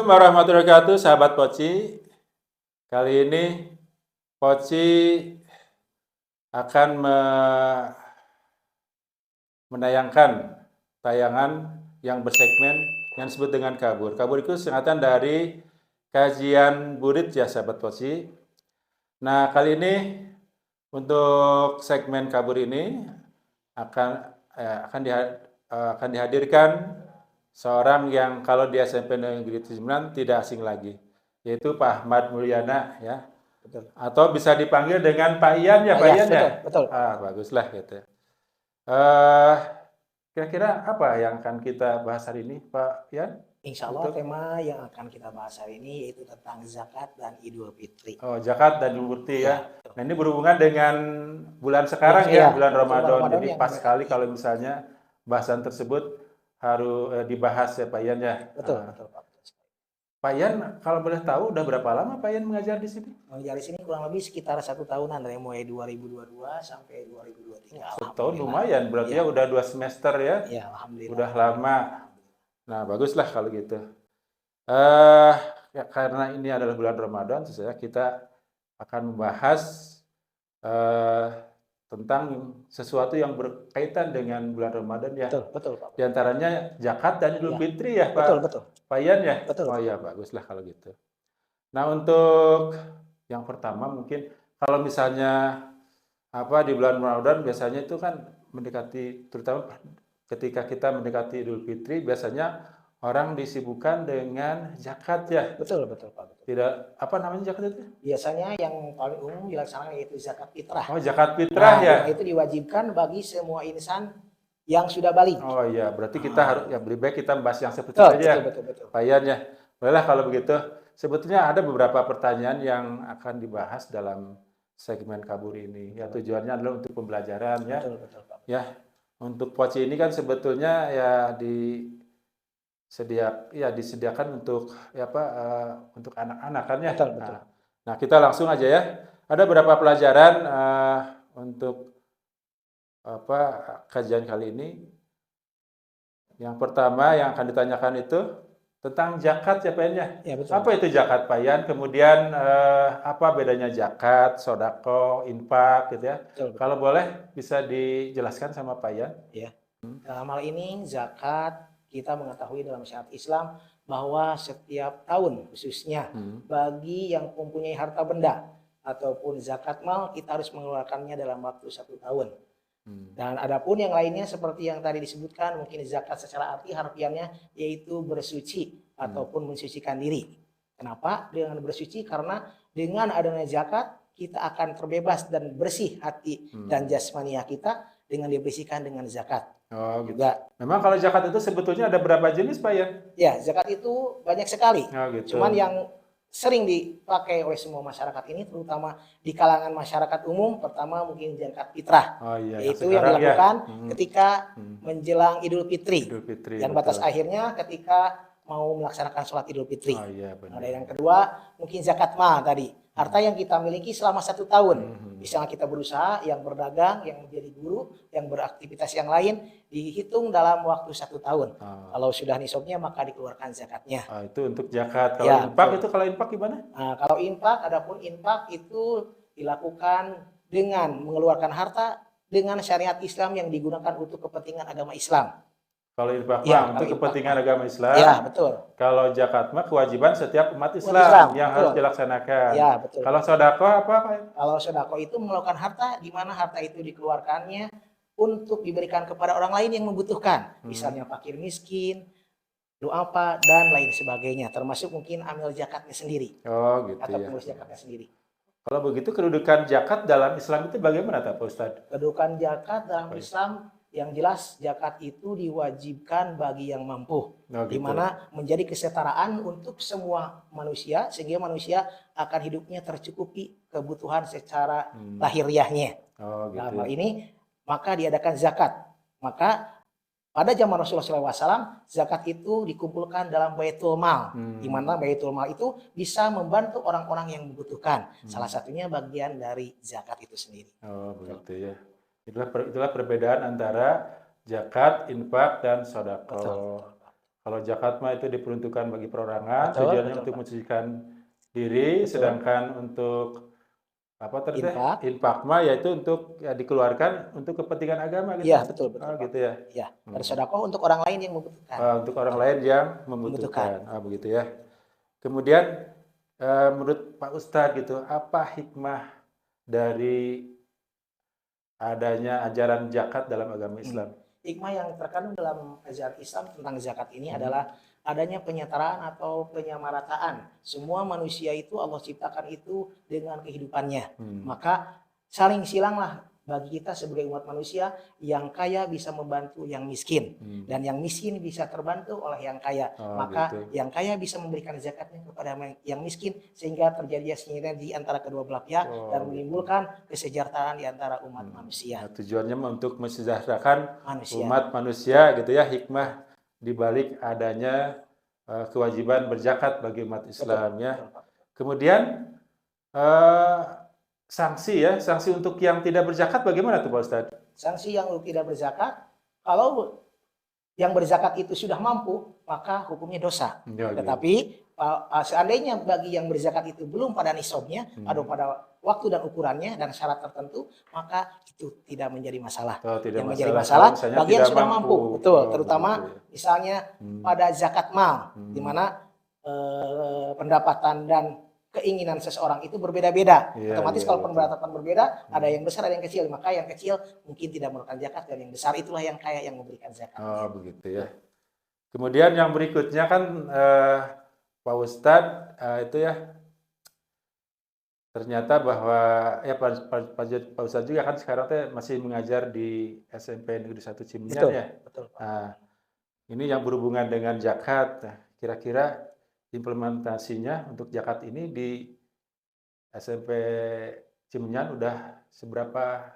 warahmatullahi wabarakatuh, sahabat Poci. Kali ini Poci akan menayangkan tayangan yang bersegmen yang disebut dengan kabur. Kabur itu singkatan dari kajian burit ya, sahabat Poci. Nah, kali ini untuk segmen kabur ini akan dihadirkan seorang yang kalau di SMP Negeri 9 tidak asing lagi, yaitu Pak Ahmad Mulyana ya. Betul. Atau bisa dipanggil dengan Pak Ian ya, Pak Ian ya. Betul. Baguslah gitu. Kira-kira apa yang akan kita bahas hari ini, Pak Ian? Insya Allah tema yang akan kita bahas hari ini yaitu tentang zakat dan Idul Fitri. Oh, zakat dan Idul Fitri ya. Betul. Nah, ini berhubungan dengan bulan sekarang ya, bulan Ramadan. Jadi pas sekali kalau misalnya bahasan tersebut harus dibahas ya, Pak Ian ya. Betul, Pak. Pak Ian, kalau boleh tahu udah berapa lama Pak Ian mengajar di sini? Mengajar di sini kurang lebih sekitar 1 tahunan, dari mulai 2022 sampai 2023. Setahun lumayan, berarti ya udah 2 semester ya? Ya, alhamdulillah. Udah lama. Nah, baguslah kalau gitu. Ya, karena ini adalah bulan Ramadan, tentunya kita akan membahas tentang sesuatu yang berkaitan dengan bulan Ramadan ya. Betul, Pak. Di antaranya zakat dan Idul Fitri ya, Pak. Betul. Pak Ian ya? Betul. Oh ya, baguslah kalau gitu. Nah, untuk yang pertama mungkin kalau misalnya di bulan Ramadan biasanya itu kan mendekati, terutama ketika kita mendekati Idul Fitri, biasanya orang disibukkan dengan zakat ya. Betul, Pak. Tidak, apa namanya zakat itu? Biasanya yang paling umum dilaksanakan yaitu zakat fitrah. Oh, zakat fitrah ya. Itu diwajibkan bagi semua insan yang sudah balik. Oh iya, berarti kita harus ya lebih baik kita membahas yang seperti itu aja. Betul. Pak Ian ya. Bolehlah kalau begitu. Sebetulnya ada beberapa pertanyaan yang akan dibahas dalam segmen kabur ini. Ya, tujuannya adalah untuk pembelajaran ya. Betul, Pak. Ya, untuk Poci ini kan sebetulnya ya disediakan untuk untuk anak-anak kan ya. Betul. Nah, kita langsung aja ya. Ada beberapa pelajaran untuk kajian kali ini. Yang pertama yang akan ditanyakan itu tentang zakat ya, Pak Ian ya. Ya, betul. Apa itu zakat, Pak Ian? Kemudian apa bedanya zakat, sodako, infak gitu ya. Betul. Kalau boleh bisa dijelaskan sama Pak Ian. Ya. Dalam hal ini zakat, kita mengetahui dalam syariat Islam bahwa setiap tahun khususnya bagi yang mempunyai harta benda ataupun zakat mal, kita harus mengeluarkannya dalam waktu 1 tahun. Dan adapun yang lainnya seperti yang tadi disebutkan, mungkin zakat secara arti harfiahnya yaitu bersuci ataupun mensucikan diri. Kenapa dengan bersuci? Karena dengan adanya zakat kita akan terbebas dan bersih hati dan jasmania kita dengan dibersihkan dengan zakat. Oh, gitu. Memang kalau zakat itu sebetulnya ada berapa jenis, Pak Ian? Ya, zakat itu banyak sekali. Oh, gitu. Cuman yang sering dipakai oleh semua masyarakat ini, terutama di kalangan masyarakat umum, pertama mungkin zakat fitrah. Oh, iya, yaitu yang dilakukan ketika menjelang Idul Fitri. Dan batas akhirnya ketika mau melaksanakan sholat Idul Fitri. Oh, iya, benar. Dan yang kedua mungkin zakat mal tadi. Harta yang kita miliki selama 1 tahun. Misalnya kita berusaha, yang berdagang, yang menjadi guru, yang beraktivitas yang lain, dihitung dalam waktu 1 tahun. Kalau sudah nisabnya maka dikeluarkan zakatnya. Itu untuk zakat. Kalau infak itu, kalau infak gimana? Nah, kalau infak, adapun infak itu dilakukan dengan mengeluarkan harta dengan syariat Islam yang digunakan untuk kepentingan agama Islam. Kalau infak untuk kepentingan agama Islam. Ya, betul. Kalau zakat mah kewajiban setiap umat Islam yang harus dilaksanakan. Ya, betul. Kalau sedekah apa? Kalau sedekah itu mengeluarkan harta di mana harta itu dikeluarkannya untuk diberikan kepada orang lain yang membutuhkan. Misalnya fakir miskin, du'afa dan lain sebagainya, termasuk mungkin amil zakatnya sendiri. Oh, gitu atau ya. pengurus zakatnya sendiri. Kalau begitu kedudukan zakat dalam Islam itu bagaimana, Pak Ustadz? Kedudukan zakat dalam Islam yang jelas zakat itu diwajibkan bagi yang mampu, di mana menjadi kesetaraan untuk semua manusia sehingga manusia akan hidupnya tercukupi kebutuhan secara lahiriahnya. Dalam hal ini maka diadakan zakat. Maka pada zaman Rasulullah SAW zakat itu dikumpulkan dalam Baitul Mal, di mana Baitul Mal itu bisa membantu orang-orang yang membutuhkan. Salah satunya bagian dari zakat itu sendiri. Oh, begitu ya. Itulah perbedaan antara zakat, infak, dan sedekah. Kalau zakat mah itu diperuntukkan bagi perorangan, Betul, tujuannya betul untuk Pak. mensucikan diri, Betul. sedangkan untuk apa tadi teh Infak. infak mah yaitu untuk ya dikeluarkan untuk kepentingan agama Iya, gitu. betul, betul Oh Pak. gitu ya. Iya, Hmm. bersedekah untuk orang lain yang membutuhkan. Untuk orang Betul. lain yang Membutuhkan. membutuhkan. Ah begitu ya. Kemudian menurut Pak Ustadz gitu, apa hikmah dari adanya ajaran zakat dalam agama Islam? Hikmah yang terkandung dalam ajaran Islam tentang zakat ini Hmm. adalah adanya penyetaraan atau penyamarataan. Semua manusia itu Allah ciptakan itu dengan kehidupannya. Maka saling silanglah bagi kita sebagai umat manusia, yang kaya bisa membantu yang miskin. Dan yang miskin bisa terbantu oleh yang kaya. Oh Maka gitu. yang kaya bisa memberikan zakatnya kepada yang miskin, sehingga terjadi sinergi antara kedua belah pihak dan Oh gitu. menimbulkan kesejahteraan di antara umat Nah, manusia. tujuannya mah untuk mensejahterakan Manusia. umat manusia gitu ya, hikmah di balik adanya kewajiban berzakat bagi umat Betul, Islam ya. betul Pak. Kemudian eh, sanksi ya, sanksi untuk yang tidak berzakat bagaimana tuh Pak Ustadz? Sanksi yang tidak berzakat, kalau yang berzakat itu sudah mampu, maka hukumnya dosa. Ya, gitu. Tetapi seandainya bagi yang berzakat itu belum pada nisabnya, atau pada waktu dan ukurannya dan syarat tertentu, maka itu tidak menjadi masalah. Oh, tidak Yang menjadi masalah masalah kalau misalnya bagi yang tidak sudah mampu. mampu, betul. Oh, Terutama begitu ya. misalnya pada zakat mal, di mana pendapatan dan keinginan seseorang itu berbeda-beda. Iya, Otomatis iya, kalau betul. pendapatan berbeda, ada yang besar, ada yang kecil. Maka yang kecil mungkin tidak mengeluarkan zakat, dan yang besar itulah yang kaya yang memberikan zakat. Oh, begitu ya. Kemudian yang berikutnya kan Pak Ustadz itu ya, ternyata bahwa ya Pak Ustadz juga kan sekarang teh masih mengajar di SMP Negeri 1 Cimenyan Betul, ya. betul Pak. Nah, ini yang berhubungan dengan zakat. Nah, kira-kira implementasinya untuk zakat ini di SMP Cimenyan udah seberapa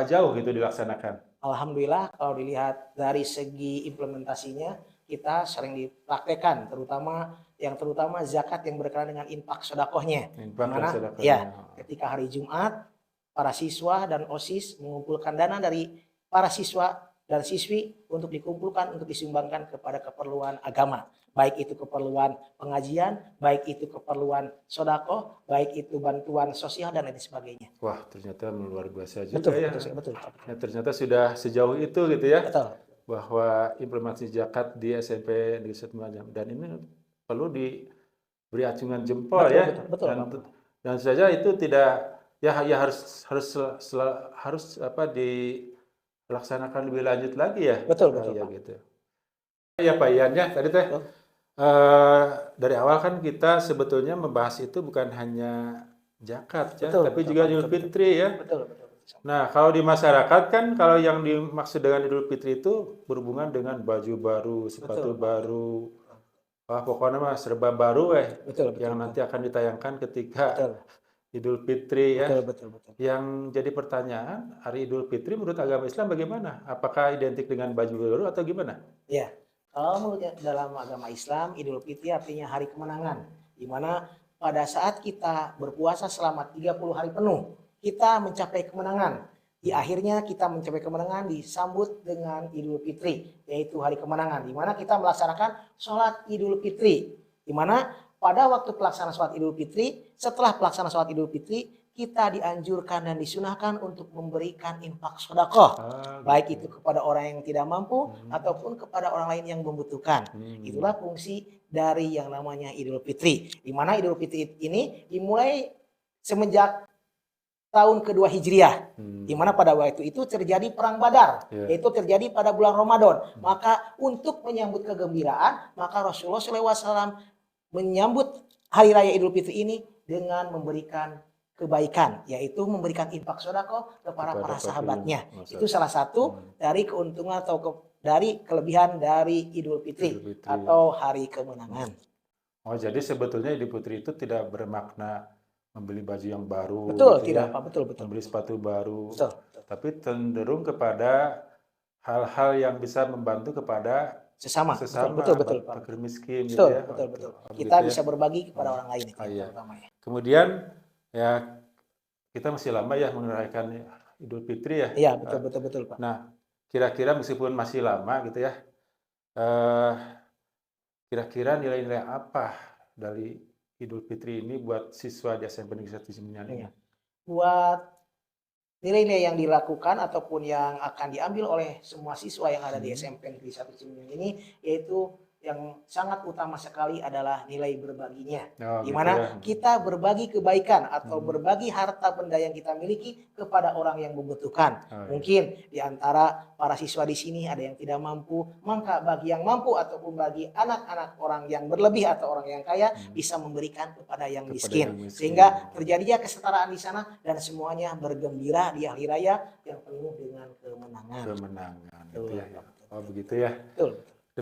jauh gitu dilaksanakan? Alhamdulillah kalau dilihat dari segi implementasinya, kita sering dipraktekkan, terutama zakat yang berkenaan dengan infak sedekahnya. Infak dan Mana sedekahnya. ya, ketika hari Jumat para siswa dan OSIS mengumpulkan dana dari para siswa dan siswi untuk dikumpulkan, untuk disumbangkan kepada keperluan agama, baik itu keperluan pengajian, baik itu keperluan sedekah, baik itu bantuan sosial dan lain sebagainya. Wah, ternyata luar biasa juga Betul, ya. betul. Ya, ternyata sudah sejauh itu gitu ya, Betul. bahwa implementasi zakat di SMP Negeri 1 Cimenyan, dan ini perlu diberi acungan jempol Betul, ya, betul, dan Pak. dan saja itu tidak ya harus apa dilaksanakan lebih lanjut lagi ya. Betul, Ya Pak. gitu. Ya Pak Ian ya, tadi teh Betul. dari awal kan kita sebetulnya membahas itu bukan hanya zakat ya, tapi Betul, juga Pak. Idul Fitri ya. Betul. Nah, kalau di masyarakat kan kalau yang dimaksud dengan Idul Fitri itu berhubungan dengan baju baru, sepatu Betul, Pak. baru, pokoknya mah serba baru Betul, yang nanti akan ditayangkan ketika Betul. Idul Fitri ya. Betul. Yang jadi pertanyaan, hari Idul Fitri menurut agama Islam bagaimana? Apakah identik dengan baju baru atau gimana? Ya, kalau menurut dalam agama Islam, Idul Fitri artinya hari kemenangan, di mana pada saat kita berpuasa selama 30 hari penuh, kita mencapai kemenangan. Di akhirnya kita mencapai kemenangan disambut dengan Idul Fitri, yaitu hari kemenangan, di mana kita melaksanakan sholat Idul Fitri, di mana pada waktu pelaksanaan sholat Idul Fitri, setelah pelaksanaan sholat Idul Fitri, kita dianjurkan dan disunahkan untuk memberikan infak sedekah, baik itu kepada orang yang tidak mampu ataupun kepada orang lain yang membutuhkan. Itulah fungsi dari yang namanya Idul Fitri, di mana Idul Fitri ini dimulai semenjak tahun kedua Hijriah, di mana pada waktu itu terjadi perang Badar, yaitu terjadi pada bulan Ramadan. Maka untuk menyambut kegembiraan, maka Rasulullah SAW menyambut hari raya Idul Fitri ini dengan memberikan kebaikan, yaitu memberikan infak sedekah kepada para sahabatnya. Itu salah satu dari keuntungan atau dari kelebihan dari Idul Fitri atau hari kemenangan. Oh, jadi sebetulnya Idul Fitri itu tidak bermakna membeli baju yang baru, betul, gitu tidak ya, Pak, betul. membeli sepatu baru, betul. Tapi cenderung kepada hal-hal yang bisa membantu kepada sesama, betul Pak. Fakir miskin betul, gitu ya. Betul. Gitu Kita ya. bisa berbagi kepada orang lain itu Iya. terutama ya. Kemudian ya kita masih lama ya merayakan Idul Fitri ya. Iya, betul Pak. Nah, kira-kira meskipun masih lama gitu ya, Eh, Kira-kira nilai-nilai apa dari Idul Fitri ini buat siswa di SMP Negeri 1 Ciminyan ini? Iya. Buat nilai-nilai yang dilakukan ataupun yang akan diambil oleh semua siswa yang ada di SMP Negeri 1 Ciminyan ini, yaitu yang sangat utama sekali adalah nilai berbaginya. Oh, Di gitu mana ya. kita berbagi kebaikan atau berbagi harta benda yang kita miliki kepada orang yang membutuhkan. Oh, iya. Mungkin di antara para siswa di sini ada yang tidak mampu, maka bagi yang mampu ataupun bagi anak-anak orang yang berlebih atau orang yang kaya bisa memberikan kepada yang miskin. yang miskin. Sehingga terjadinya kesetaraan di sana dan semuanya bergembira di hari raya yang penuh dengan kemenangan. Kemenangan. Betul. Gitu ya. Oh, begitu ya. Betul.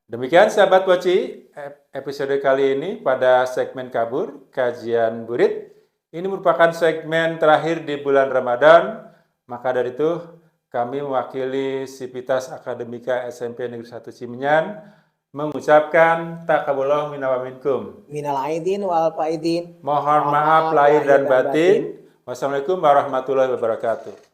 Demikian sahabat Poci, episode kali ini pada segmen Kabur, kajian Burit. Ini merupakan segmen terakhir di bulan Ramadan. Maka dari itu, kami mewakili Sivitas Akademika SMP Negeri 1 Ciminyan mengucapkan taqabbalallahu minna wa minkum. Minal aidin wal faidin. Mohon maaf lahir dan batin. Wassalamualaikum warahmatullahi wabarakatuh.